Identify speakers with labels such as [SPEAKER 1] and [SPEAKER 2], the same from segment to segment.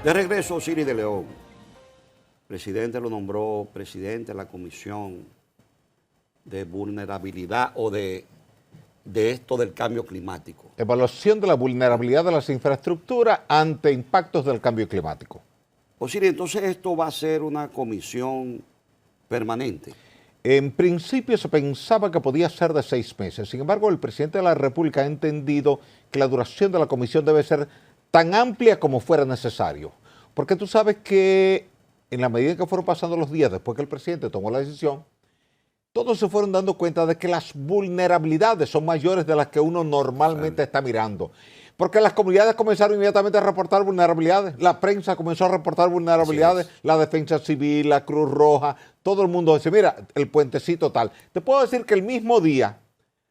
[SPEAKER 1] De regreso, Osiris de León. El presidente lo nombró presidente de la Comisión de Vulnerabilidad o de esto del cambio climático.
[SPEAKER 2] Evaluación de la vulnerabilidad de las infraestructuras ante impactos del cambio climático.
[SPEAKER 1] Osiris, entonces esto va a ser una comisión permanente.
[SPEAKER 2] En principio se pensaba que podía ser de 6 meses. Sin embargo, el presidente de la República ha entendido que la duración de la comisión debe ser tan amplia como fuera necesario. Porque tú sabes que en la medida que fueron pasando los días después que el presidente tomó la decisión, todos se fueron dando cuenta de que las vulnerabilidades son mayores de las que uno normalmente está mirando. Porque las comunidades comenzaron inmediatamente a reportar vulnerabilidades, la prensa comenzó a reportar vulnerabilidades, la Defensa Civil, la Cruz Roja, todo el mundo dice, mira, el puentecito tal. Te puedo decir que el mismo día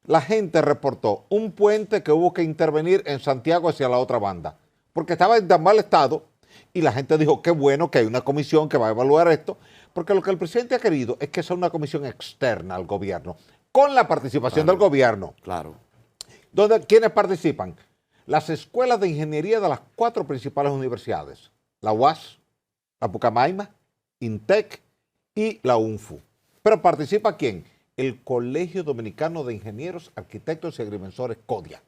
[SPEAKER 2] la gente reportó un puente que hubo que intervenir en Santiago hacia la otra banda, porque estaba en tan mal estado y la gente dijo, qué bueno que hay una comisión que va a evaluar esto, porque lo que el presidente ha querido es que sea una comisión externa al gobierno, con la participación del gobierno.
[SPEAKER 1] Claro.
[SPEAKER 2] ¿Quiénes participan? Las escuelas de ingeniería de las 4 principales universidades, la UAS, la Pucamaima, INTEC y la UNFU. Pero ¿participa quién? El Colegio Dominicano de Ingenieros, Arquitectos y Agrimensores, CODIA.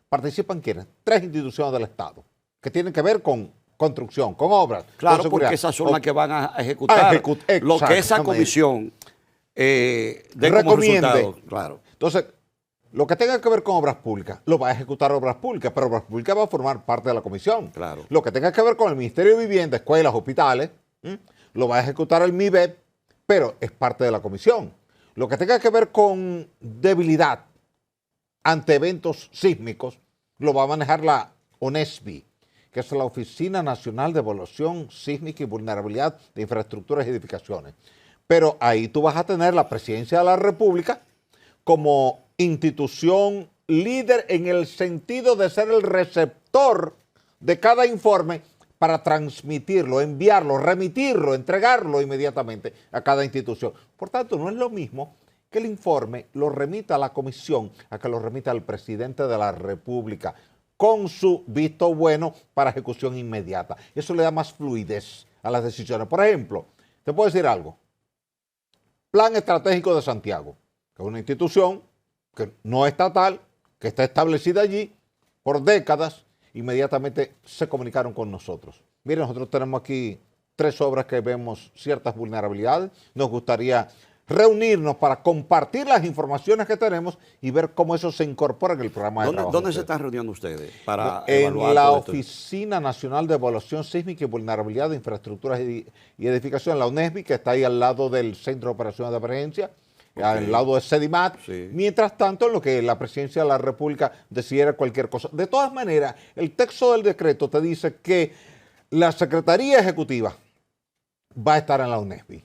[SPEAKER 2] ¿Participan quiénes? 3 instituciones del Estado, que tienen que ver con construcción, con obras.
[SPEAKER 1] Claro,
[SPEAKER 2] con
[SPEAKER 1] porque esas son las que van a ejecutar lo que esa comisión
[SPEAKER 2] recomiende.
[SPEAKER 1] Claro.
[SPEAKER 2] Entonces, lo que tenga que ver con obras públicas, lo va a ejecutar Obras Públicas, pero Obras Públicas va a formar parte de la comisión.
[SPEAKER 1] Claro.
[SPEAKER 2] Lo que tenga que ver con el Ministerio de Vivienda, escuelas, hospitales, lo va a ejecutar el MIBEP, pero es parte de la comisión. Lo que tenga que ver con debilidad ante eventos sísmicos, lo va a manejar la ONESBI, que es la Oficina Nacional de Evaluación Sísmica y Vulnerabilidad de Infraestructuras y Edificaciones. Pero ahí tú vas a tener la Presidencia de la República como institución líder en el sentido de ser el receptor de cada informe para transmitirlo, enviarlo, remitirlo, entregarlo inmediatamente a cada institución. Por tanto, no es lo mismo que el informe lo remita a la comisión, a que lo remita al presidente de la República, con su visto bueno para ejecución inmediata. Eso le da más fluidez a las decisiones. Por ejemplo, te puedo decir algo. Plan Estratégico de Santiago, que es una institución que no es estatal, que está establecida allí por décadas, inmediatamente se comunicaron con nosotros. Miren, nosotros tenemos aquí 3 obras que vemos ciertas vulnerabilidades. Nos gustaría reunirnos para compartir las informaciones que tenemos y ver cómo eso se incorpora en el programa de trabajo.
[SPEAKER 1] ¿Dónde se están reuniendo ustedes para
[SPEAKER 2] evaluar? En la Oficina Nacional de Evaluación Sísmica y Vulnerabilidad de Infraestructuras y Edificación, la ONESBI, que está ahí al lado del Centro de Operaciones de Emergencia, al lado de SEDIMAT. Sí. Mientras tanto, en lo que la Presidencia de la República decidiera cualquier cosa. De todas maneras, el texto del decreto te dice que la Secretaría Ejecutiva va a estar en la ONESBI.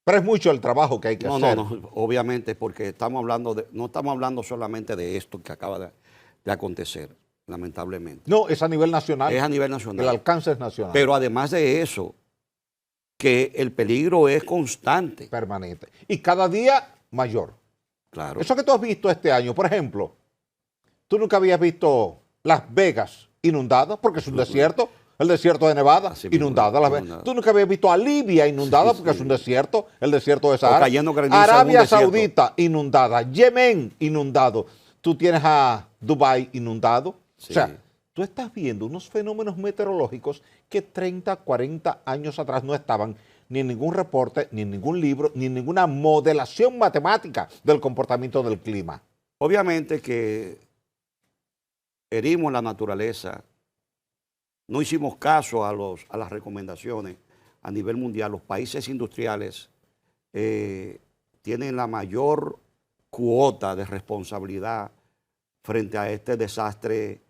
[SPEAKER 2] Pero es mucho el trabajo que hay que hacer.
[SPEAKER 1] No, obviamente, porque no estamos hablando solamente de esto que acaba de acontecer, lamentablemente.
[SPEAKER 2] No, es a nivel nacional.
[SPEAKER 1] Es a nivel nacional.
[SPEAKER 2] El alcance es nacional.
[SPEAKER 1] Pero además de eso, que el peligro es constante.
[SPEAKER 2] Permanente. Y cada día mayor.
[SPEAKER 1] Claro.
[SPEAKER 2] Eso que tú has visto este año, por ejemplo, tú nunca habías visto Las Vegas inundadas, porque es un desierto. El desierto de Nevada, inundada. Tú nunca habías visto a Libia inundada, porque es un desierto, el desierto de Sahara. Arabia Saudita inundada, Yemen inundado. Tú tienes a Dubái inundado. Sí. O sea, tú estás viendo unos fenómenos meteorológicos que 30, 40 años atrás no estaban ni en ningún reporte, ni en ningún libro, ni en ninguna modelación matemática del comportamiento del clima.
[SPEAKER 1] Obviamente que herimos la naturaleza. No hicimos caso a las recomendaciones a nivel mundial. Los países industriales tienen la mayor cuota de responsabilidad frente a este desastre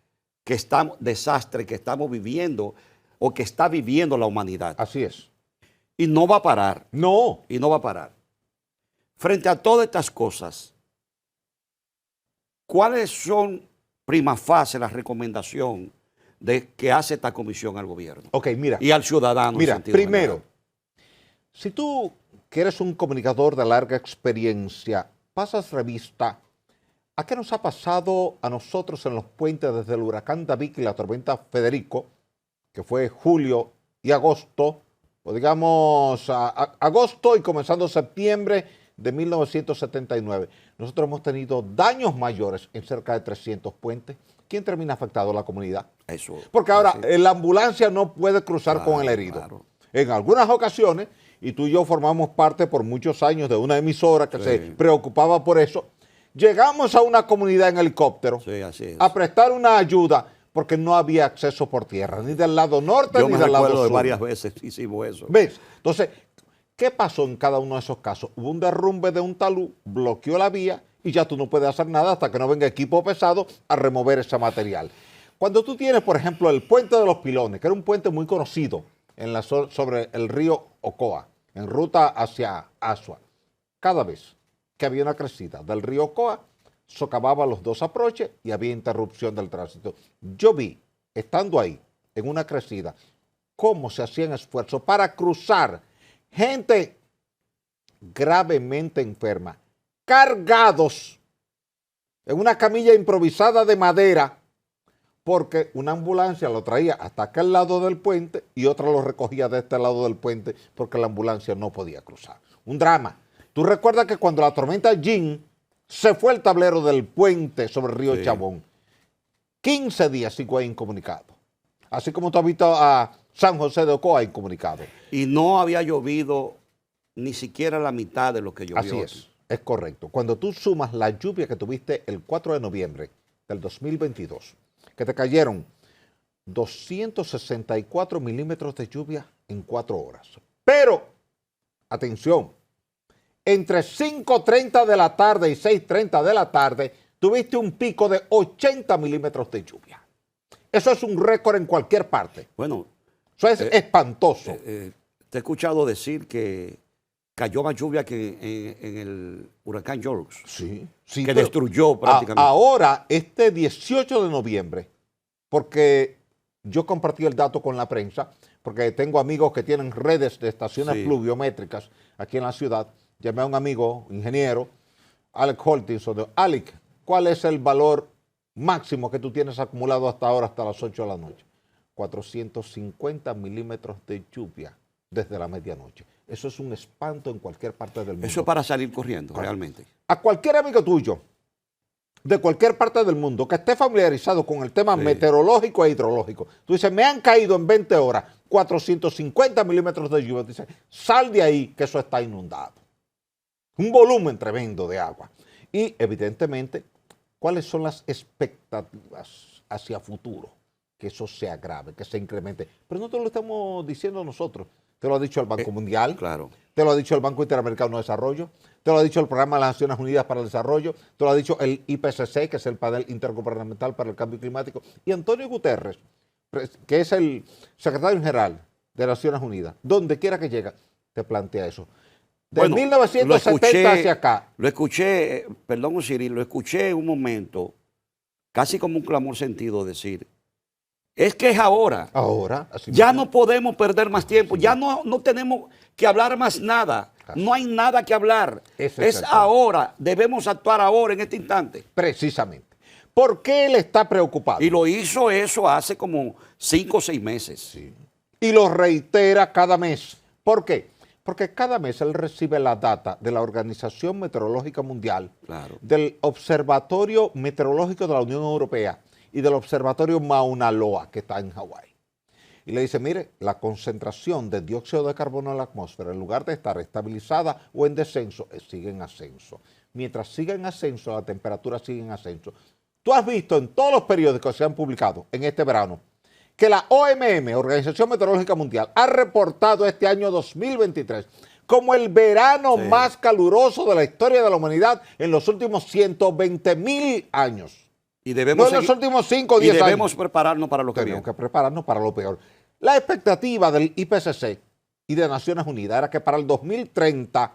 [SPEAKER 1] que estamos viviendo o que está viviendo la humanidad.
[SPEAKER 2] Así es.
[SPEAKER 1] Y no va a parar.
[SPEAKER 2] No.
[SPEAKER 1] Y no va a parar. Frente a todas estas cosas, ¿cuáles son prima facie las recomendaciones de que hace esta comisión al gobierno?
[SPEAKER 2] Mira.
[SPEAKER 1] Y al ciudadano.
[SPEAKER 2] Mira, primero, si tú que eres un comunicador de larga experiencia, pasas revista a qué nos ha pasado a nosotros en los puentes desde el huracán David y la tormenta Federico, que fue julio y agosto, o digamos agosto y comenzando septiembre de 1979. Nosotros hemos tenido daños mayores en cerca de 300 puentes. ¿Quién termina afectado? La comunidad.
[SPEAKER 1] Eso.
[SPEAKER 2] Porque ahora
[SPEAKER 1] Sí.
[SPEAKER 2] la ambulancia no puede cruzar
[SPEAKER 1] Claro,
[SPEAKER 2] con el herido.
[SPEAKER 1] claro.
[SPEAKER 2] En algunas ocasiones, y tú y yo formamos parte por muchos años de una emisora que
[SPEAKER 1] Sí.
[SPEAKER 2] se preocupaba por eso, llegamos a una comunidad en helicóptero
[SPEAKER 1] Sí, así es.
[SPEAKER 2] a prestar una ayuda porque no había acceso por tierra, ni del lado norte
[SPEAKER 1] Yo
[SPEAKER 2] ni
[SPEAKER 1] me
[SPEAKER 2] del lado
[SPEAKER 1] recuerdo de
[SPEAKER 2] sur.
[SPEAKER 1] varias veces hicimos eso.
[SPEAKER 2] ¿Ves? Entonces, ¿qué pasó en cada uno de esos casos? Hubo un derrumbe de un talud, bloqueó la vía y ya tú no puedes hacer nada hasta que no venga equipo pesado a remover ese material. Cuando tú tienes, por ejemplo, el puente de los Pilones, que era un puente muy conocido sobre el río Ocoa, en ruta hacia Asua, cada vez que había una crecida del río Ocoa, socavaba los dos aproches y había interrupción del tránsito. Yo vi, estando ahí, en una crecida, cómo se hacían esfuerzos para cruzar gente gravemente enferma, cargados en una camilla improvisada de madera, porque una ambulancia lo traía hasta aquel lado del puente y otra lo recogía de este lado del puente porque la ambulancia no podía cruzar. Un drama. Tú recuerdas que cuando la tormenta Jean se fue el tablero del puente sobre el río
[SPEAKER 1] Sí.
[SPEAKER 2] Chabón, 15 días sigo ahí incomunicado. Así como tú has visto a San José de Ocoa incomunicado.
[SPEAKER 1] Y no había llovido ni siquiera la mitad de lo que llovió.
[SPEAKER 2] Así es correcto. Cuando tú sumas la lluvia que tuviste el 4 de noviembre del 2022, que te cayeron 264 milímetros de lluvia en 4 horas. Pero, atención, entre 5:30 de la tarde y 6:30 de la tarde, tuviste un pico de 80 milímetros de lluvia. Eso es un récord en cualquier parte.
[SPEAKER 1] Bueno,
[SPEAKER 2] Eso es espantoso.
[SPEAKER 1] te he escuchado decir que cayó más lluvia que en el huracán George,
[SPEAKER 2] Sí,
[SPEAKER 1] que
[SPEAKER 2] pero
[SPEAKER 1] destruyó prácticamente.
[SPEAKER 2] ahora, este 18 de noviembre, porque yo compartí el dato con la prensa, porque tengo amigos que tienen redes de estaciones
[SPEAKER 1] Sí.
[SPEAKER 2] pluviométricas aquí en la ciudad. Llamé a un amigo, ingeniero, Alec Holtinson. Alec, ¿cuál es el valor máximo que tú tienes acumulado hasta ahora, hasta las 8 de la noche? 450 milímetros de lluvia desde la medianoche. Eso es un espanto en cualquier parte del mundo.
[SPEAKER 1] Eso es para salir corriendo, realmente.
[SPEAKER 2] A cualquier amigo tuyo, de cualquier parte del mundo, que esté familiarizado con el tema
[SPEAKER 1] Sí.
[SPEAKER 2] meteorológico e hidrológico, tú dices, me han caído en 20 horas 450 milímetros de lluvia. Dice, sal de ahí que eso está inundado. Un volumen tremendo de agua. Y evidentemente, ¿cuáles son las expectativas hacia futuro? Que eso se agrave, que se incremente. Pero no te lo estamos diciendo nosotros. Te lo ha dicho el Banco Mundial.
[SPEAKER 1] Claro.
[SPEAKER 2] Te lo ha dicho el Banco Interamericano de Desarrollo, te lo ha dicho el Programa de las Naciones Unidas para el Desarrollo, te lo ha dicho el IPCC, que es el Panel Intergubernamental para el Cambio Climático, y Antonio Guterres, que es el secretario general de Naciones Unidas, donde quiera que llega, te plantea eso. De
[SPEAKER 1] Bueno,
[SPEAKER 2] 1970 hacia acá.
[SPEAKER 1] Lo escuché, perdón, Siri, lo escuché en un momento, casi como un clamor sentido, decir, es que es ahora.
[SPEAKER 2] Ahora, así
[SPEAKER 1] Ya
[SPEAKER 2] mismo.
[SPEAKER 1] no podemos perder más tiempo, ya no tenemos que hablar más nada, no hay nada que hablar.
[SPEAKER 2] Ese es
[SPEAKER 1] Es
[SPEAKER 2] el tema.
[SPEAKER 1] ahora, debemos actuar ahora, en este instante.
[SPEAKER 2] Precisamente. ¿Por qué él está preocupado?
[SPEAKER 1] Y lo hizo eso hace como 5 o 6 meses.
[SPEAKER 2] Sí. Y lo reitera cada mes. ¿Por qué? Porque cada mes él recibe la data de la Organización Meteorológica Mundial,
[SPEAKER 1] Claro.
[SPEAKER 2] del Observatorio Meteorológico de la Unión Europea y del Observatorio Mauna Loa, que está en Hawái. Y le dice, mire, la concentración de dióxido de carbono en la atmósfera, en lugar de estar estabilizada o en descenso, sigue en ascenso. Mientras siga en ascenso, la temperatura sigue en ascenso. Tú has visto en todos los periódicos que se han publicado en este verano que la OMM, Organización Meteorológica Mundial, ha reportado este año 2023 como el verano
[SPEAKER 1] Sí.
[SPEAKER 2] más caluroso de la historia de la humanidad en los últimos 120,000 años.
[SPEAKER 1] Y
[SPEAKER 2] No
[SPEAKER 1] debemos,
[SPEAKER 2] en los
[SPEAKER 1] seguir-
[SPEAKER 2] últimos 5 o
[SPEAKER 1] y
[SPEAKER 2] 10 años.
[SPEAKER 1] debemos prepararnos para lo que
[SPEAKER 2] Tenemos
[SPEAKER 1] viene.
[SPEAKER 2] que prepararnos para lo peor. La expectativa del IPCC y de Naciones Unidas era que para el 2030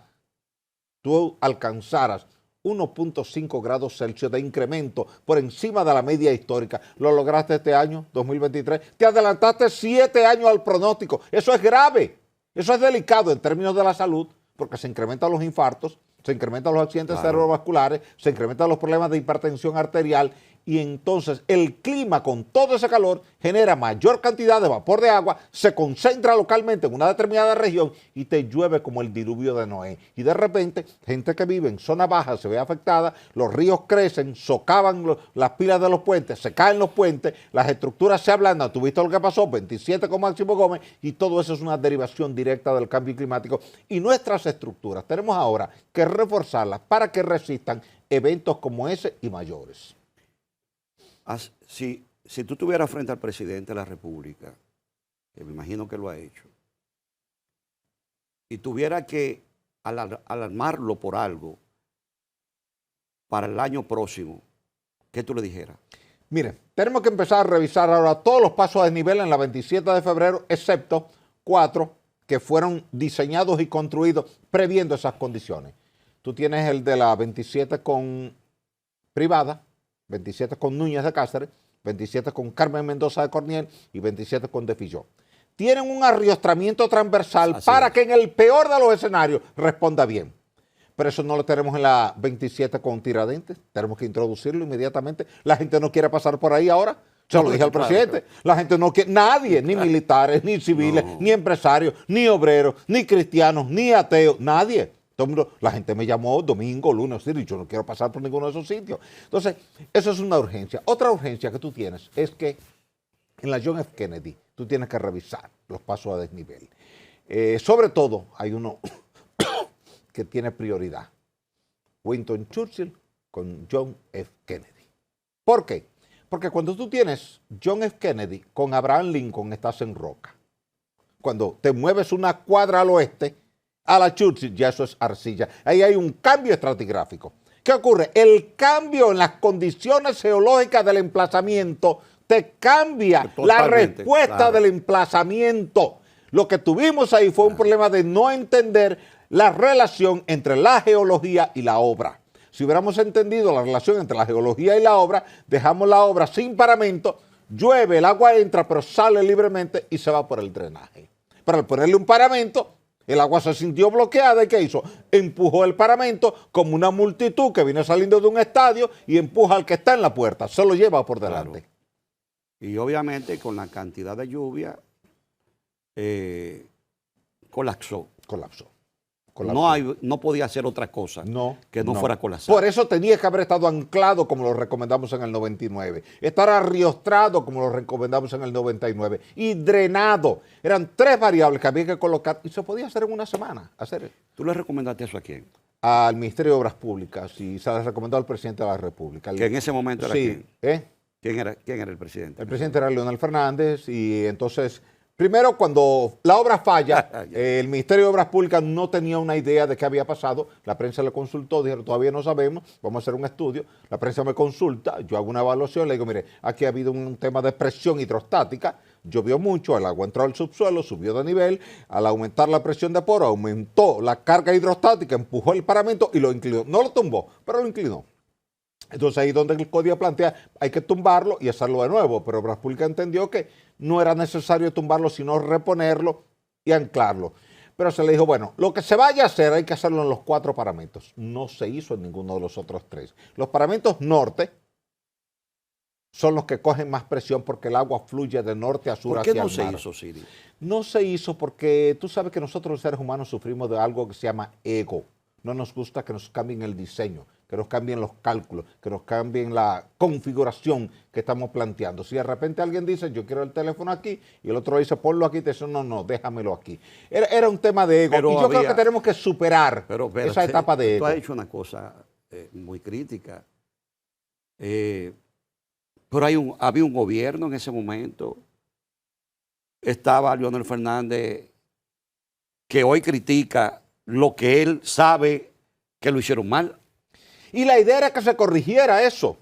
[SPEAKER 2] tú alcanzaras 1.5 grados Celsius de incremento por encima de la media histórica. ¿Lo lograste este año, 2023? Te adelantaste 7 años al pronóstico. Eso es grave. Eso es delicado en términos de la salud, porque se incrementan los infartos, se incrementan los accidentes
[SPEAKER 1] Claro.
[SPEAKER 2] cerebrovasculares, se incrementan los problemas de hipertensión arterial y entonces el clima con todo ese calor genera mayor cantidad de vapor de agua, se concentra localmente en una determinada región y te llueve como el diluvio de Noé. Y de repente, gente que vive en zona baja se ve afectada, los ríos crecen, socavan las pilas de los puentes, se caen los puentes, las estructuras se ablandan, tuviste lo que pasó, 27 con Máximo Gómez, y todo eso es una derivación directa del cambio climático. Y nuestras estructuras tenemos ahora que reforzarlas para que resistan eventos como ese y mayores.
[SPEAKER 1] Si tú estuvieras frente al presidente de la República, que me imagino que lo ha hecho, y tuviera que alarmarlo por algo para el año próximo, ¿qué tú le dijeras?
[SPEAKER 2] Mire, tenemos que empezar a revisar ahora todos los pasos a desnivel en la 27 de febrero, excepto 4 que fueron diseñados y construidos previendo esas condiciones. Tú tienes el de la 27 con Privada, 27 con Núñez de Cáceres, 27 con Carmen Mendoza de Corniel y 27 con De Filló. Tienen un arriostramiento transversal para que en el peor de los escenarios responda bien. Pero eso no lo tenemos en la 27 con Tiradentes, tenemos que introducirlo inmediatamente. La gente no quiere pasar por ahí ahora. Se lo dije al presidente. La gente no quiere, nadie, ni militares, ni civiles, ni empresarios, ni obreros, ni cristianos, ni ateos, nadie. La gente me llamó domingo, lunes, y yo no quiero pasar por ninguno de esos sitios. Entonces, eso es una urgencia. Otra urgencia que tú tienes es que en la John F. Kennedy tú tienes que revisar los pasos a desnivel. Sobre todo, hay uno que tiene prioridad. Winston Churchill con John F. Kennedy. ¿Por qué? Porque cuando tú tienes John F. Kennedy con Abraham Lincoln estás en roca. Cuando te mueves una cuadra al oeste, a la Churchill, ya eso es arcilla. Ahí hay un cambio estratigráfico. ¿Qué ocurre? El cambio en las condiciones geológicas del emplazamiento te cambia la respuesta del emplazamiento. Lo que tuvimos ahí fue un problema de no entender la relación entre la geología y la obra. Si hubiéramos entendido la relación entre la geología y la obra, dejamos la obra sin paramento, llueve, el agua entra, pero sale libremente y se va por el drenaje. Pero al ponerle un paramento, el agua se sintió bloqueada y ¿qué hizo? Empujó el paramento como una multitud que viene saliendo de un estadio y empuja al que está en la puerta, se lo lleva por delante.
[SPEAKER 1] Claro. Y obviamente con la cantidad de lluvia colapsó. No podía hacer otra cosa que no fuera colapsar.
[SPEAKER 2] Por eso tenía que haber estado anclado como lo recomendamos en el 99, estar arriostrado como lo recomendamos en el 99 y drenado. Eran 3 variables que había que colocar y se podía hacer en una semana.
[SPEAKER 1] ¿Tú le recomendaste eso a quién?
[SPEAKER 2] Al Ministerio de Obras Públicas y se le recomendó al presidente de la República.
[SPEAKER 1] ¿Que en ese momento era quién? ¿Quién era el presidente?
[SPEAKER 2] El presidente era Leonel Fernández y entonces... Primero, cuando la obra falla, el Ministerio de Obras Públicas no tenía una idea de qué había pasado. La prensa le consultó, dijeron, todavía no sabemos, vamos a hacer un estudio. La prensa me consulta, yo hago una evaluación, le digo, mire, aquí ha habido un tema de presión hidrostática, llovió mucho, el agua entró al subsuelo, subió de nivel, al aumentar la presión de poro, aumentó la carga hidrostática, empujó el paramento y lo inclinó. No lo tumbó, pero lo inclinó. Entonces ahí donde el código plantea hay que tumbarlo y hacerlo de nuevo, pero Obras Públicas entendió que no era necesario tumbarlo, sino reponerlo y anclarlo. Pero se le dijo, bueno, lo que se vaya a hacer hay que hacerlo en los 4 paramentos. No se hizo en ninguno de los otros 3. Los paramentos norte son los que cogen más presión porque el agua fluye de norte a sur hacia el mar.
[SPEAKER 1] ¿Por qué no se hizo, Siri?
[SPEAKER 2] No se hizo porque tú sabes que nosotros los seres humanos sufrimos de algo que se llama ego. No nos gusta que nos cambien el diseño, que nos cambien los cálculos, que nos cambien la configuración que estamos planteando. Si de repente alguien dice, yo quiero el teléfono aquí, y el otro dice, ponlo aquí, te dice, no, déjamelo aquí. Era un tema de ego, y yo creo que tenemos que superar esa etapa de ego.
[SPEAKER 1] Tú has hecho una cosa muy crítica, pero había un gobierno en ese momento, estaba Leonel Fernández, que hoy critica lo que él sabe que lo hicieron mal.
[SPEAKER 2] Y la idea era que se corrigiera eso.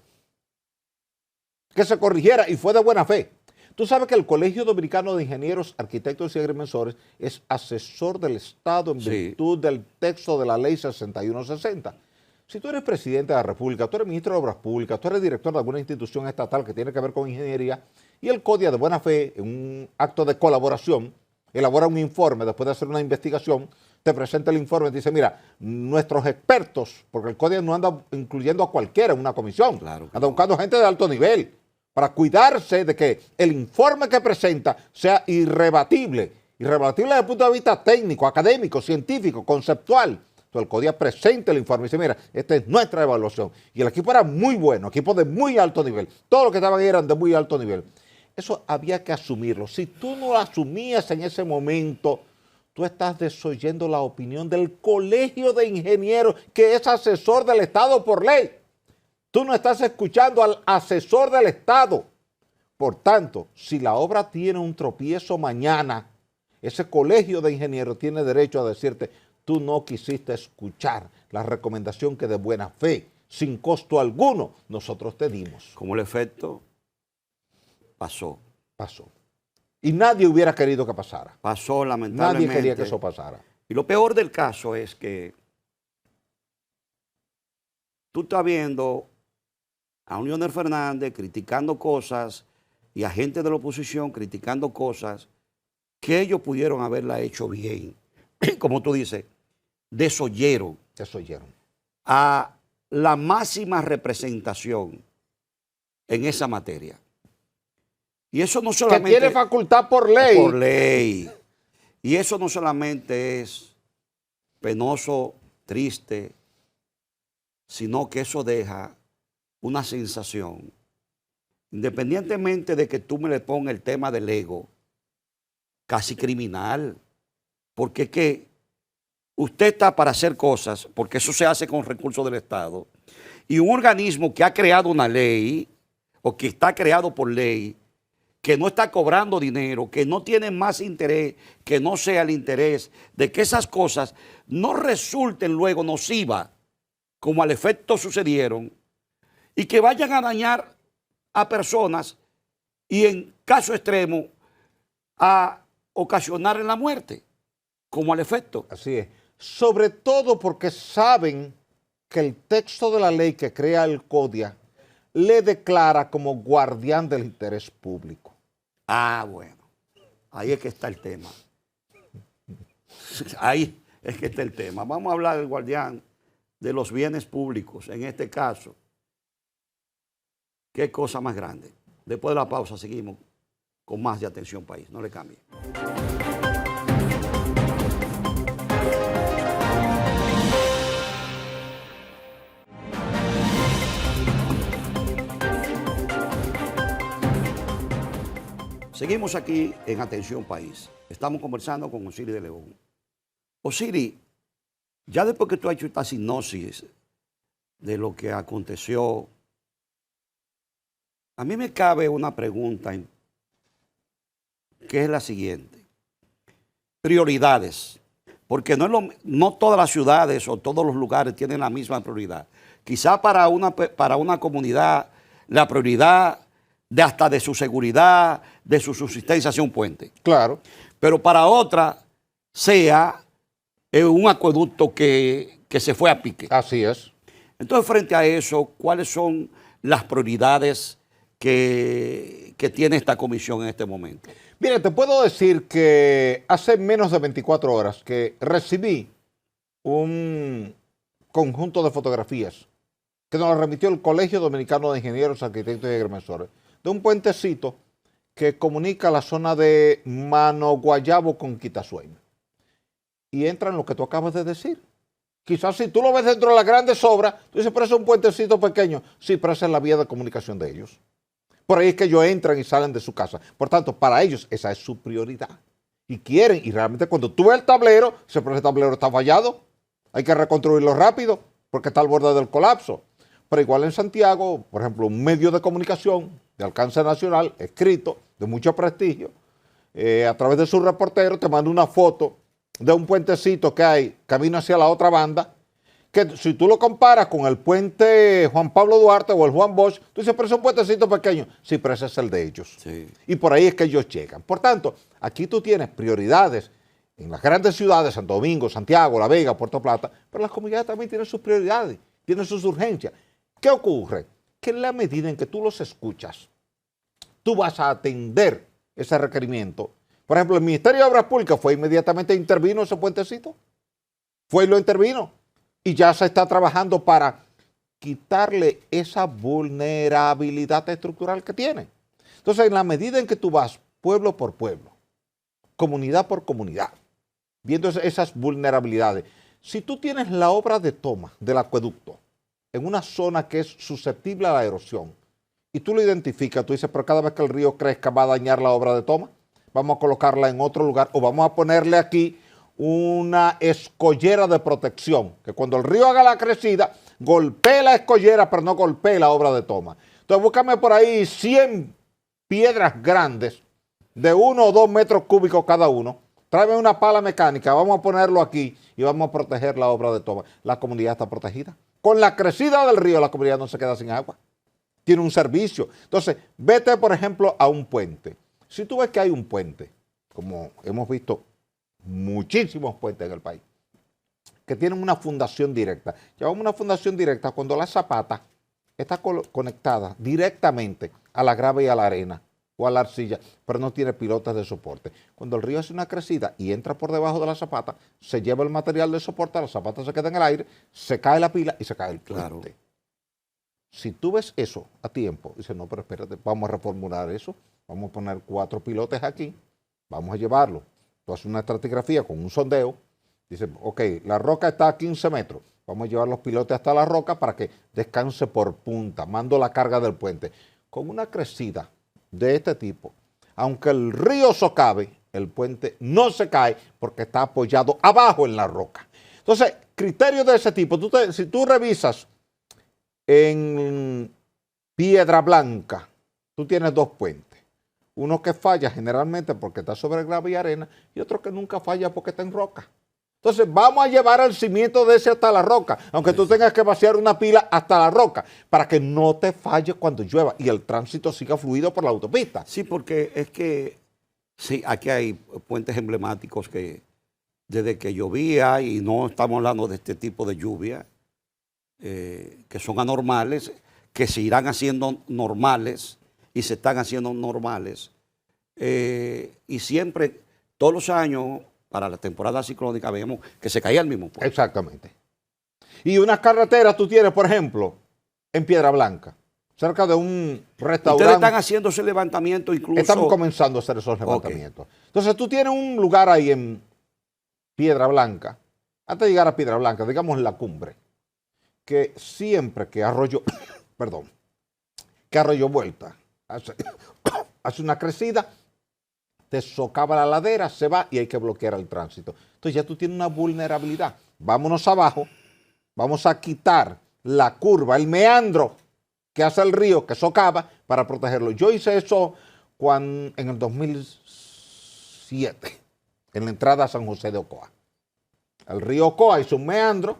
[SPEAKER 2] Que se corrigiera y fue de buena fe. Tú sabes que el Colegio Dominicano de Ingenieros, Arquitectos y Agrimensores es asesor del Estado en virtud del texto de la Ley 6160. Si tú eres presidente de la República, tú eres ministro de Obras Públicas, tú eres director de alguna institución estatal que tiene que ver con ingeniería y el CODIA de buena fe, en un acto de colaboración, elabora un informe después de hacer una investigación te presenta el informe y te dice, mira, nuestros expertos, porque el CODIA no anda incluyendo a cualquiera en una comisión,
[SPEAKER 1] Claro que
[SPEAKER 2] anda
[SPEAKER 1] no.
[SPEAKER 2] buscando gente de alto nivel para cuidarse de que el informe que presenta sea irrebatible desde el punto de vista técnico, académico, científico, conceptual. Entonces el CODIA presenta el informe y dice, mira, esta es nuestra evaluación. Y el equipo era muy bueno, equipo de muy alto nivel. Todos los que estaban ahí eran de muy alto nivel. Eso había que asumirlo. Si tú no lo asumías en ese momento, tú estás desoyendo la opinión del Colegio de Ingenieros, que es asesor del Estado por ley. Tú no estás escuchando al asesor del Estado. Por tanto, si la obra tiene un tropiezo mañana, ese Colegio de Ingenieros tiene derecho a decirte, tú no quisiste escuchar la recomendación que de buena fe, sin costo alguno, nosotros te dimos.
[SPEAKER 1] Como el efecto pasó.
[SPEAKER 2] Pasó. Y nadie hubiera querido que pasara.
[SPEAKER 1] Pasó lamentablemente.
[SPEAKER 2] Nadie quería que eso pasara.
[SPEAKER 1] Y lo peor del caso es que tú estás viendo a un Leonel Fernández criticando cosas y a gente de la oposición criticando cosas que ellos pudieron haberla hecho bien. Como tú dices, desoyeron
[SPEAKER 2] Desoyeron.
[SPEAKER 1] a la máxima representación en esa materia. Y eso no
[SPEAKER 2] Que
[SPEAKER 1] solamente...
[SPEAKER 2] tiene facultad por ley.
[SPEAKER 1] Por ley. Y eso no solamente es penoso, triste, sino que eso deja una sensación, independientemente de que tú me le pongas el tema del ego, casi criminal, porque es que usted está para hacer cosas, porque eso se hace con recursos del Estado, y un organismo que ha creado una ley, o que está creado por ley, que no está cobrando dinero, que no tiene más interés, que no sea el interés de que esas cosas no resulten luego nocivas, como al efecto sucedieron, y que vayan a dañar a personas y en caso extremo a ocasionar la muerte, como al efecto.
[SPEAKER 2] Así es. Sobre todo porque saben que el texto de la ley que crea el CODIA le declara como guardián del interés público.
[SPEAKER 1] Ah, bueno, ahí es que está el tema. Ahí es que está el tema. Vamos a hablar del guardián de los bienes públicos, en este caso. Qué cosa más grande. Después de la pausa seguimos con más de Atención País. No le cambie. Seguimos aquí en Atención País. Estamos conversando con Osiris de León. Osiris, ya después que tú has hecho esta sinopsis de lo que aconteció, a mí me cabe una pregunta que es la siguiente. Prioridades. Porque no todas las ciudades o todos los lugares tienen la misma prioridad. Quizá para una comunidad la prioridad hasta de su seguridad, de su subsistencia sea un puente.
[SPEAKER 2] Claro.
[SPEAKER 1] Pero para otra sea un acueducto que se fue a pique.
[SPEAKER 2] Así es.
[SPEAKER 1] Entonces, frente a eso, ¿cuáles son las prioridades que tiene esta comisión en este momento?
[SPEAKER 2] Mira, te puedo decir que hace menos de 24 horas que recibí un conjunto de fotografías que nos remitió el Colegio Dominicano de Ingenieros, Arquitectos y Agrimensores, de un puentecito que comunica la zona de Mano Guayabo con Quitasueño. Y entra en lo que tú acabas de decir. Quizás si tú lo ves dentro de las grandes obras, tú dices, pero es un puentecito pequeño. Sí, pero esa es la vía de comunicación de ellos. Por ahí es que ellos entran y salen de su casa. Por tanto, para ellos esa es su prioridad. Y quieren, y realmente cuando tú ves el tablero, ese tablero está fallado. Hay que reconstruirlo rápido porque está al borde del colapso. Pero igual en Santiago, por ejemplo, un medio de comunicación de alcance nacional, escrito, de mucho prestigio, a través de su reportero te manda una foto de un puentecito que hay camino hacia la otra banda, que si tú lo comparas con el puente Juan Pablo Duarte o el Juan Bosch, tú dices, pero es un puentecito pequeño. Sí, pero ese es el de ellos.
[SPEAKER 1] Sí.
[SPEAKER 2] Y por ahí es que ellos llegan. Por tanto, aquí tú tienes prioridades en las grandes ciudades, Santo Domingo, Santiago, La Vega, Puerto Plata, pero las comunidades también tienen sus prioridades, tienen sus urgencias. ¿Qué ocurre? Que en la medida en que tú los escuchas, tú vas a atender ese requerimiento. Por ejemplo, el Ministerio de Obras Públicas fue inmediatamente intervino ese puentecito. fue y lo intervino. Y ya se está trabajando para quitarle esa vulnerabilidad estructural que tiene. Entonces, en la medida en que tú vas pueblo por pueblo, comunidad por comunidad, viendo esas vulnerabilidades, si tú tienes la obra de toma del acueducto en una zona que es susceptible a la erosión, y tú lo identificas, tú dices, pero cada vez que el río crezca va a dañar la obra de toma, vamos a colocarla en otro lugar o vamos a ponerle aquí una escollera de protección, que cuando el río haga la crecida, golpee la escollera, pero no golpee la obra de toma. Entonces búscame por ahí 100 piedras grandes de 1 o 2 metros cúbicos cada uno, tráeme una pala mecánica, vamos a ponerlo aquí y vamos a proteger la obra de toma. La comunidad está protegida. Con la crecida del río, la comunidad no se queda sin agua. Tiene un servicio. Entonces, vete, por ejemplo, a un puente. Si tú ves que hay un puente, como hemos visto muchísimos puentes en el país, que tienen una fundación directa. Llamamos una fundación directa cuando la zapata está conectada directamente a la grava y a la arena o a la arcilla, pero no tiene pilotes de soporte. Cuando el río hace una crecida y entra por debajo de la zapata, se lleva el material de soporte, la zapata se queda en el aire, se cae la pila y se cae el puente. Claro. Si tú ves eso a tiempo, dices, no, pero espérate, vamos a reformular eso, vamos a poner 4 pilotes aquí, vamos a llevarlo. Tú haces una estratigrafía con un sondeo, dices, ok, la roca está a 15 metros, vamos a llevar los pilotes hasta la roca para que descanse por punta, mando la carga del puente. Con una crecida de este tipo, aunque el río socave, el puente no se cae porque está apoyado abajo en la roca. Entonces, criterios de ese tipo, si tú revisas en Piedra Blanca, tú tienes 2 puentes. Uno que falla generalmente porque está sobre grava y arena y otro que nunca falla porque está en roca. Entonces vamos a llevar el cimiento de ese hasta la roca, aunque tú tengas que vaciar una pila hasta la roca, para que no te falle cuando llueva y el tránsito siga fluido por la autopista.
[SPEAKER 1] Sí, porque es que sí, aquí hay puentes emblemáticos que desde que llovía, y no estamos hablando de este tipo de lluvia, que son anormales, que se irán haciendo normales y se están haciendo normales. Y siempre, todos los años, para la temporada ciclónica, vemos que se caía el mismo puente.
[SPEAKER 2] Exactamente. Y unas carreteras tú tienes, por ejemplo, en Piedra Blanca, cerca de un restaurante.
[SPEAKER 1] Ustedes están haciendo ese levantamiento incluso.
[SPEAKER 2] Estamos comenzando a hacer esos levantamientos. Okay. Entonces tú tienes un lugar ahí en Piedra Blanca, antes de llegar a Piedra Blanca, digamos en la cumbre, que siempre que Arroyo Vuelta hace una crecida, te socava la ladera, se va y hay que bloquear el tránsito. Entonces ya tú tienes una vulnerabilidad. Vámonos abajo, vamos a quitar la curva, el meandro que hace el río, que socava, para protegerlo. Yo hice eso en el 2007, en la entrada a San José de Ocoa. El río Ocoa hizo un meandro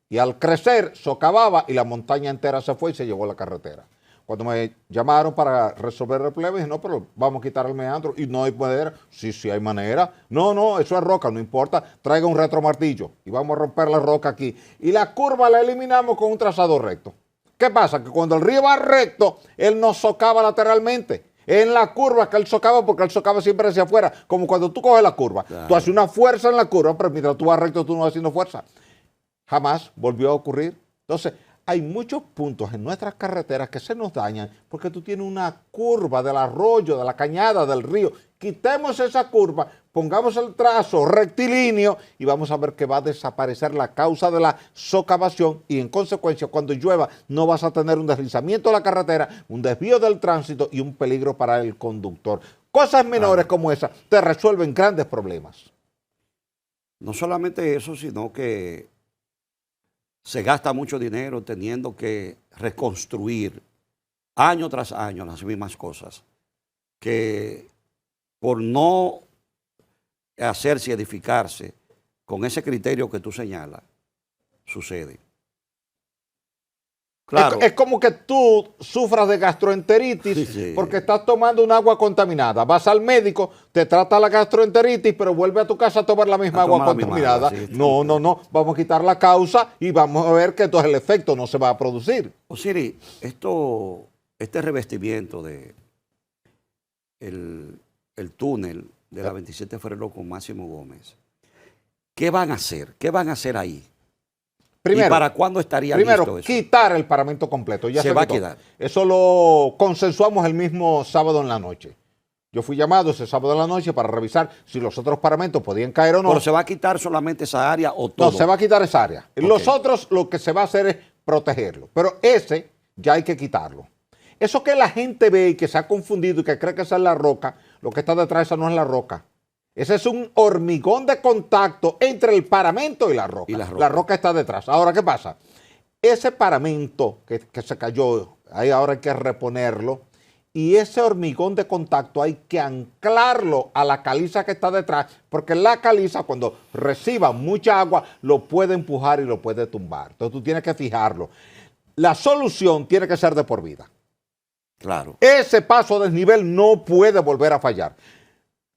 [SPEAKER 2] y al crecer socavaba y la montaña entera se fue y se llevó la carretera. Cuando me llamaron para resolver el problema, dije, no, pero vamos a quitar el meandro. Y no hay manera. Sí, sí hay manera. No, eso es roca, no importa. Traiga un retromartillo y vamos a romper la roca aquí. Y la curva la eliminamos con un trazado recto. ¿Qué pasa? Que cuando el río va recto, él no socava lateralmente. En la curva que él socava, porque él socava siempre hacia afuera. Como cuando tú coges la curva. Claro. Tú haces una fuerza en la curva, pero mientras tú vas recto, tú no vas haciendo fuerza. Jamás volvió a ocurrir. Entonces, hay muchos puntos en nuestras carreteras que se nos dañan porque tú tienes una curva del arroyo, de la cañada, del río. Quitemos esa curva, pongamos el trazo rectilíneo y vamos a ver que va a desaparecer la causa de la socavación y en consecuencia cuando llueva no vas a tener un deslizamiento de la carretera, un desvío del tránsito y un peligro para el conductor. Cosas menores como esas te resuelven grandes problemas.
[SPEAKER 1] No solamente eso, sino que se gasta mucho dinero teniendo que reconstruir año tras año las mismas cosas, que por no hacerse y edificarse con ese criterio que tú señalas, sucede. Claro.
[SPEAKER 2] Es como que tú sufras de gastroenteritis porque estás tomando un agua contaminada. Vas al médico, te trata la gastroenteritis, pero vuelve a tu casa a tomar la misma agua contaminada. No. Vamos a quitar la causa y vamos a ver que entonces el efecto no se va a producir.
[SPEAKER 1] Osiris, este revestimiento de el túnel de la 27 de febrero con Máximo Gómez, ¿qué van a hacer? ¿Qué van a hacer ahí?
[SPEAKER 2] Primero,
[SPEAKER 1] ¿Y para cuándo estaría listo eso?
[SPEAKER 2] Quitar el paramento completo. Ya
[SPEAKER 1] se va a
[SPEAKER 2] quitó.
[SPEAKER 1] quedar.
[SPEAKER 2] Eso lo consensuamos el mismo sábado en la noche. Yo fui llamado ese sábado en la noche para revisar si los otros paramentos podían caer o no.
[SPEAKER 1] ¿Pero se va a quitar solamente esa área o todo?
[SPEAKER 2] No, se va a quitar esa área.
[SPEAKER 1] Okay.
[SPEAKER 2] Los otros lo que se va a hacer es protegerlo. Pero ese ya hay que quitarlo. Eso que la gente ve y que se ha confundido y que cree que esa es la roca, lo que está detrás esa no es la roca. Ese es un hormigón de contacto entre el paramento y la roca. La roca está detrás. Ahora, ¿qué pasa? Ese paramento que se cayó, ahí ahora hay que reponerlo. Y ese hormigón de contacto hay que anclarlo a la caliza que está detrás, porque la caliza cuando reciba mucha agua lo puede empujar y lo puede tumbar. Entonces tú tienes que fijarlo. La solución tiene que ser de por vida.
[SPEAKER 1] Claro.
[SPEAKER 2] Ese paso a desnivel no puede volver a fallar.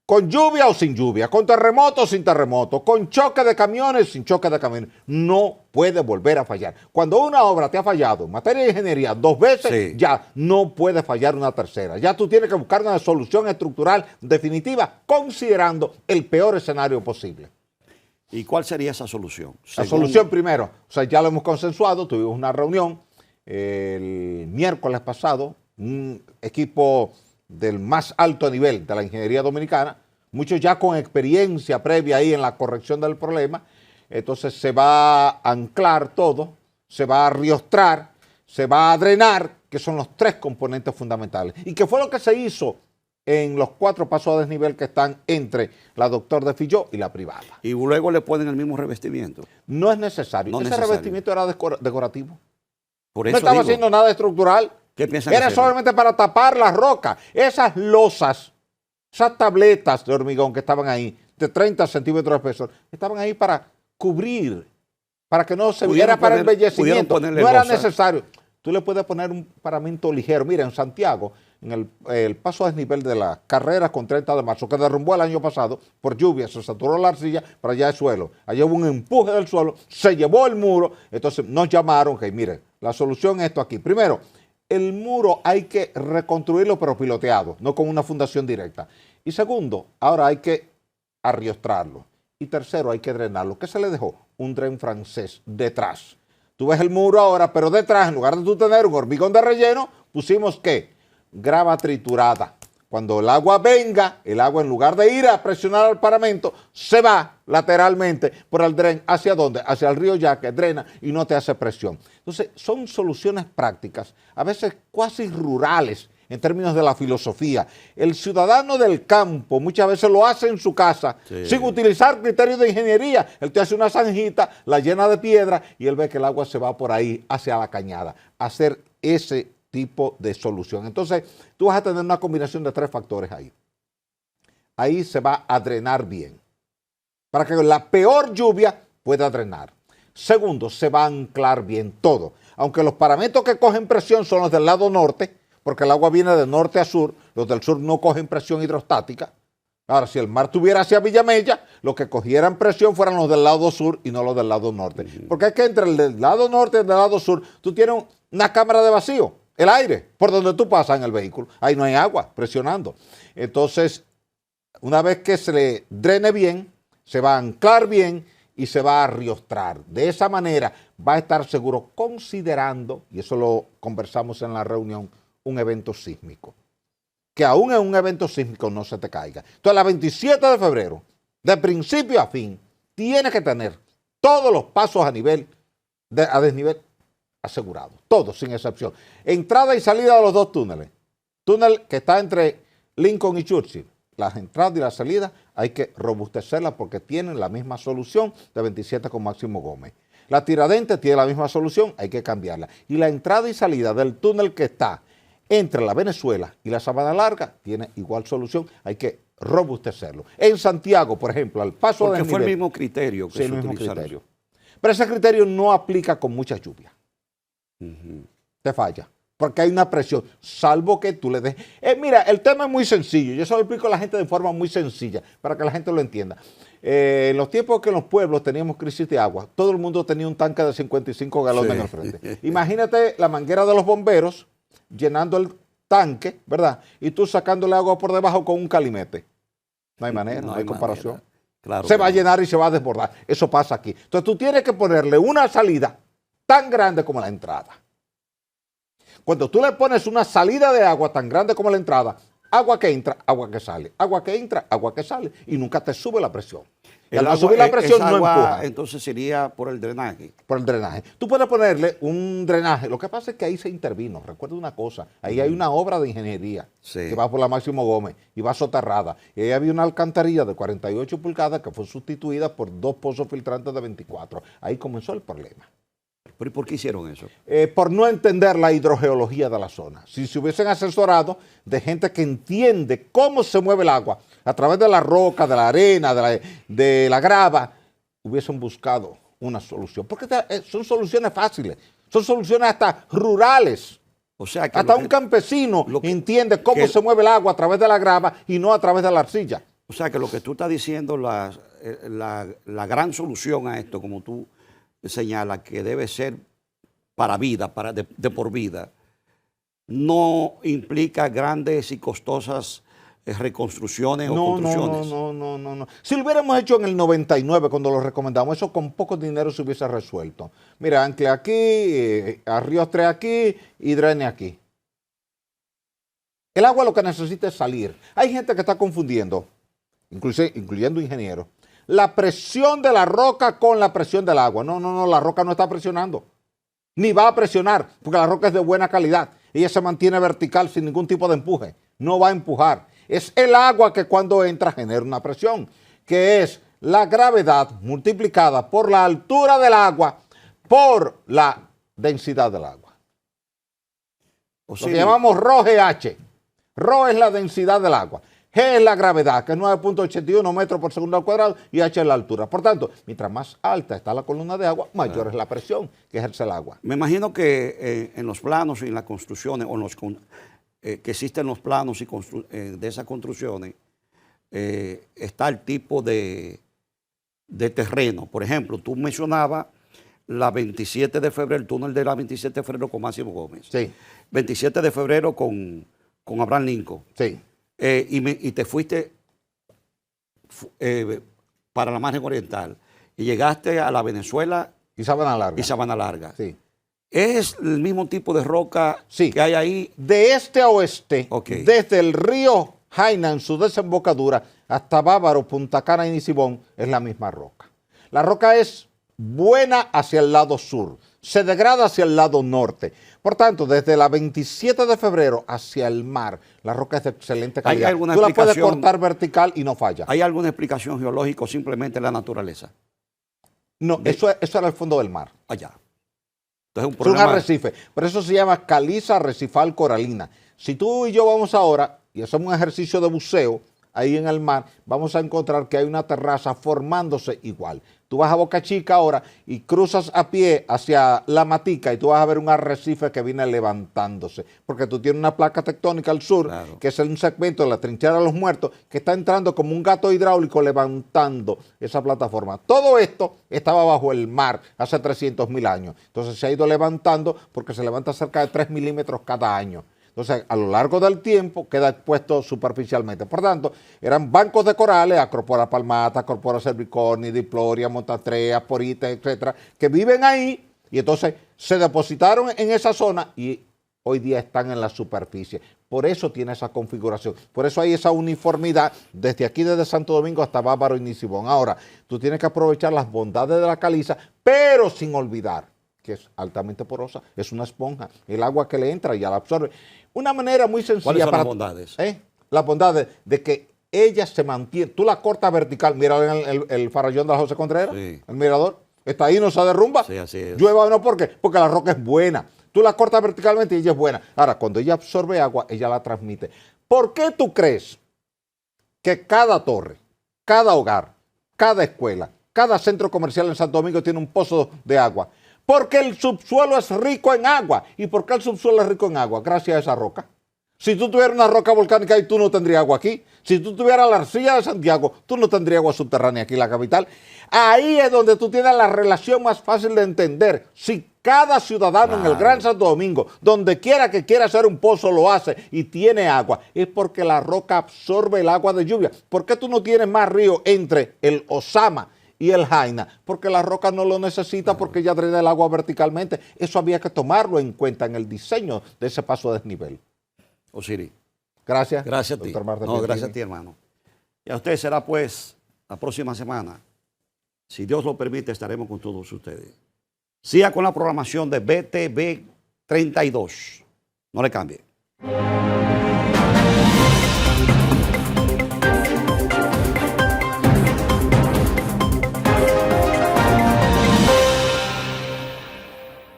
[SPEAKER 2] Con lluvia o sin lluvia, con terremoto o sin terremoto, con choque de camiones, sin choque de camiones, no puede volver a fallar. Cuando una obra te ha fallado en materia de ingeniería 2 veces, sí, ya no puede fallar una tercera. Ya tú tienes que buscar una solución estructural definitiva, considerando el peor escenario posible.
[SPEAKER 1] ¿Y cuál sería esa solución?
[SPEAKER 2] La solución primero, o sea, ya lo hemos consensuado, tuvimos una reunión el miércoles pasado, un equipo del más alto nivel de la ingeniería dominicana, muchos ya con experiencia previa ahí en la corrección del problema. Entonces se va a anclar todo, se va a riostrar, se va a drenar, que son los 3 componentes fundamentales. Y que fue lo que se hizo en los 4 pasos a desnivel que están entre la Doctor de Filló y la privada.
[SPEAKER 1] Y luego le ponen el mismo revestimiento.
[SPEAKER 2] No es necesario.
[SPEAKER 1] No
[SPEAKER 2] Ese
[SPEAKER 1] necesario.
[SPEAKER 2] Revestimiento era decorativo.
[SPEAKER 1] Por eso
[SPEAKER 2] no estaba haciendo nada estructural.
[SPEAKER 1] ¿Qué piensan
[SPEAKER 2] Era
[SPEAKER 1] hacer?
[SPEAKER 2] solamente para tapar las rocas. Esas losas, esas tabletas de hormigón que estaban ahí, de 30 centímetros de espesor, estaban ahí para cubrir, para que no se viera para embellecimiento. No era necesario. Tú le puedes poner un paramento ligero. Mira, en Santiago, en el paso a desnivel de las carreras con 30 de marzo, que derrumbó el año pasado por lluvia, se saturó la arcilla para allá el suelo. Allá hubo un empuje del suelo, se llevó el muro. Entonces nos llamaron que, miren, la solución es esto aquí. Primero, el muro hay que reconstruirlo pero piloteado, no con una fundación directa. Y segundo, ahora hay que arriostrarlo. Y tercero, hay que drenarlo. ¿Qué se le dejó? Un dren francés detrás. Tú ves el muro ahora, pero detrás, en lugar de tú tener un hormigón de relleno, pusimos ¿qué? Grava triturada. Cuando el agua venga, el agua en lugar de ir a presionar al paramento, se va lateralmente por el dren. ¿Hacia dónde? Hacia el río Yaque, drena y no te hace presión. Entonces, son soluciones prácticas, a veces cuasi rurales en términos de la filosofía. El ciudadano del campo muchas veces lo hace en su casa, sí, sin utilizar criterios de ingeniería. Él te hace una zanjita, la llena de piedra y él ve que el agua se va por ahí hacia la cañada. Hacer ese tipo de solución. Entonces, tú vas a tener una combinación de 3 factores ahí. Ahí se va a drenar bien, para que la peor lluvia pueda drenar. Segundo, se va a anclar bien todo. Aunque los paramentos que cogen presión son los del lado norte, porque el agua viene de norte a sur, los del sur no cogen presión hidrostática. Ahora, si el mar tuviera hacia Villamella, los que cogieran presión fueran los del lado sur y no los del lado norte. Porque es que entre el del lado norte y el del lado sur, tú tienes una cámara de vacío. El aire, por donde tú pasas en el vehículo, ahí no hay agua presionando. Entonces, una vez que se le drene bien, se va a anclar bien y se va a riostrar. De esa manera va a estar seguro, considerando, y eso lo conversamos en la reunión, un evento sísmico. Que aún en un evento sísmico no se te caiga. Entonces, la 27 de febrero, de principio a fin, tiene que tener todos los pasos a desnivel asegurado, todos sin excepción. Entrada y salida de los 2 túneles. Túnel que está entre Lincoln y Churchill. Las entradas y las salidas hay que robustecerlas porque tienen la misma solución de 27 con Máximo Gómez. La Tiradentes tiene la misma solución, hay que cambiarla. Y la entrada y salida del túnel que está entre la Venezuela y la Sabana Larga tiene igual solución, hay que robustecerlo. En Santiago, por ejemplo, al paso de desnivel.
[SPEAKER 1] Porque fue el mismo criterio que
[SPEAKER 2] sí, el mismo criterio. Pero ese criterio no aplica con mucha lluvia. Te falla, porque hay una presión, salvo que tú le des. Mira, el tema es muy sencillo, yo se lo explico a la gente de forma muy sencilla, para que la gente lo entienda. En los tiempos que en los pueblos teníamos crisis de agua, todo el mundo tenía un tanque de 55 galones en el frente. Imagínate la manguera de los bomberos llenando el tanque, ¿verdad? Y tú sacándole agua por debajo con un calimete. No hay manera, no hay comparación.
[SPEAKER 1] Claro
[SPEAKER 2] se
[SPEAKER 1] que
[SPEAKER 2] va a
[SPEAKER 1] no.
[SPEAKER 2] llenar y se va a desbordar. Eso pasa aquí. Entonces tú tienes que ponerle una salida tan grande como la entrada. Cuando tú le pones una salida de agua tan grande como la entrada, agua que entra, agua que sale, agua que entra, agua que sale, y nunca te sube la presión. Y al no subir la presión
[SPEAKER 1] esa
[SPEAKER 2] no
[SPEAKER 1] agua,
[SPEAKER 2] empuja
[SPEAKER 1] entonces sería por el drenaje.
[SPEAKER 2] por el drenaje. Tú puedes ponerle un drenaje. Lo que pasa es que ahí se intervino. Recuerda una cosa, ahí hay una obra de ingeniería
[SPEAKER 1] Sí.
[SPEAKER 2] que va por la Máximo Gómez y va soterrada. Y ahí había una alcantarilla de 48 pulgadas que fue sustituida por 2 pozos filtrantes de 24. Ahí comenzó el problema.
[SPEAKER 1] ¿Pero y por qué hicieron eso?
[SPEAKER 2] Por no entender la hidrogeología de la zona. Si se hubiesen asesorado de gente que entiende cómo se mueve el agua a través de la roca, de la arena, de la grava, hubiesen buscado una solución. Porque son soluciones fáciles, son soluciones hasta rurales.
[SPEAKER 1] O sea que
[SPEAKER 2] Hasta
[SPEAKER 1] lo
[SPEAKER 2] un
[SPEAKER 1] que-
[SPEAKER 2] campesino
[SPEAKER 1] lo que-
[SPEAKER 2] entiende cómo
[SPEAKER 1] que-
[SPEAKER 2] se mueve el agua a través de la grava y no a través de la arcilla.
[SPEAKER 1] O sea que lo que tú estás diciendo, la gran solución a esto, como tú señalas, que debe ser para vida, de por vida, no implica grandes y costosas reconstrucciones o construcciones.
[SPEAKER 2] No. Si lo hubiéramos hecho en el 99, cuando lo recomendamos, eso con poco dinero se hubiese resuelto. Mira, ancle aquí, arrostre aquí y drene aquí. El agua lo que necesita es salir. Hay gente que está confundiendo, incluyendo ingenieros, la presión de la roca con la presión del agua. No, la roca no está presionando. Ni va a presionar, porque la roca es de buena calidad. Ella se mantiene vertical sin ningún tipo de empuje. No va a empujar. Es el agua que cuando entra genera una presión, que es la gravedad multiplicada por la altura del agua por la densidad del agua.
[SPEAKER 1] O
[SPEAKER 2] Lo
[SPEAKER 1] sea,
[SPEAKER 2] que llamamos ρGH. Rho es la densidad del agua. G es la gravedad, que es 9.81 metros por segundo al cuadrado, y H es la altura. Por tanto, mientras más alta está la columna de agua, mayor es la presión que ejerce el agua.
[SPEAKER 1] me imagino que en los planos y en las construcciones, o que existen los planos de esas construcciones, está el tipo de terreno. Por ejemplo, tú mencionabas la 27 de febrero, el túnel de la 27 de febrero con Máximo Gómez.
[SPEAKER 2] Sí,
[SPEAKER 1] 27 de febrero con Abraham Lincoln.
[SPEAKER 2] sí.
[SPEAKER 1] Y te fuiste para la margen oriental y llegaste a la Venezuela
[SPEAKER 2] Y Sabana Larga.
[SPEAKER 1] y Sabana Larga.
[SPEAKER 2] Sí.
[SPEAKER 1] ¿Es el mismo tipo de roca
[SPEAKER 2] Sí.
[SPEAKER 1] que hay ahí?
[SPEAKER 2] De este a oeste,
[SPEAKER 1] Ok.
[SPEAKER 2] desde el río Jaina en su desembocadura hasta Bávaro, Punta Cana y Nisibón, es la misma roca. La roca es buena hacia el lado sur, se degrada hacia el lado norte. Por tanto, desde la 27 de febrero hacia el mar, la roca es de excelente calidad.
[SPEAKER 1] alguna
[SPEAKER 2] Tú la puedes
[SPEAKER 1] explicación?
[SPEAKER 2] cortar vertical y no falla.
[SPEAKER 1] ¿Hay alguna explicación geológica o simplemente la naturaleza?
[SPEAKER 2] No, eso era el fondo del mar.
[SPEAKER 1] Allá. Entonces
[SPEAKER 2] Es un arrecife. Por eso se llama caliza arrecifal coralina. Si tú y yo vamos ahora y hacemos un ejercicio de buceo ahí en el mar, vamos a encontrar que hay una terraza formándose igual. Tú vas a Boca Chica ahora y cruzas a pie hacia La Matica y tú vas a ver un arrecife que viene levantándose, porque tú tienes una placa tectónica al sur,
[SPEAKER 1] Claro.
[SPEAKER 2] que es un segmento de la trinchera de los muertos, que está entrando como un gato hidráulico levantando esa plataforma. Todo esto estaba bajo el mar hace 300.000 años. Entonces se ha ido levantando porque se levanta cerca de 3 milímetros cada año. Entonces, a lo largo del tiempo queda expuesto superficialmente. Por tanto, eran bancos de corales, Acropora palmata, Acropora cervicorni, Diploria, Montatrea, Porita, etcétera, que viven ahí y entonces se depositaron en esa zona y hoy día están en la superficie. Por eso tiene esa configuración. Por eso hay esa uniformidad desde aquí, desde Santo Domingo hasta Bávaro y Nisibón. Ahora, tú tienes que aprovechar las bondades de la caliza, pero sin olvidar que es altamente porosa, es una esponja. El agua que le entra ya la absorbe. Una manera muy sencilla.
[SPEAKER 1] ¿Cuáles son
[SPEAKER 2] para
[SPEAKER 1] las bondades?
[SPEAKER 2] Las bondades de que ella se mantiene. Tú la cortas vertical. Mira el farallón de la José Contreras,
[SPEAKER 1] Sí.
[SPEAKER 2] el mirador. Está ahí, no se derrumba.
[SPEAKER 1] Sí, así es.
[SPEAKER 2] Llueva o no, ¿por qué? Porque la roca es buena. Tú la cortas verticalmente y ella es buena. Ahora, cuando ella absorbe agua, ella la transmite. ¿Por qué tú crees que cada torre, cada hogar, cada escuela, cada centro comercial en Santo Domingo tiene un pozo de agua? Porque el subsuelo es rico en agua. ¿Y por qué el subsuelo es rico en agua? Gracias a esa roca. Si tú tuvieras una roca volcánica ahí, tú no tendrías agua aquí. Si tú tuvieras la arcilla de Santiago, tú no tendrías agua subterránea aquí en la capital. Ahí es donde tú tienes la relación más fácil de entender. Si cada ciudadano en el Gran Santo Domingo, donde quiera que quiera hacer un pozo, lo hace y tiene agua, es porque la roca absorbe el agua de lluvia. ¿Por qué tú no tienes más río entre el Osama y el Jaina? Porque la roca no lo necesita, porque ya drena el agua verticalmente. Eso había que tomarlo en cuenta en el diseño de ese paso a desnivel.
[SPEAKER 1] Osiris.
[SPEAKER 2] Gracias.
[SPEAKER 1] Gracias a ti. No, gracias a ti, hermano. Y a usted será pues la próxima semana. Si Dios lo permite, estaremos con todos ustedes. Siga con la programación de BTV 32. No le cambie.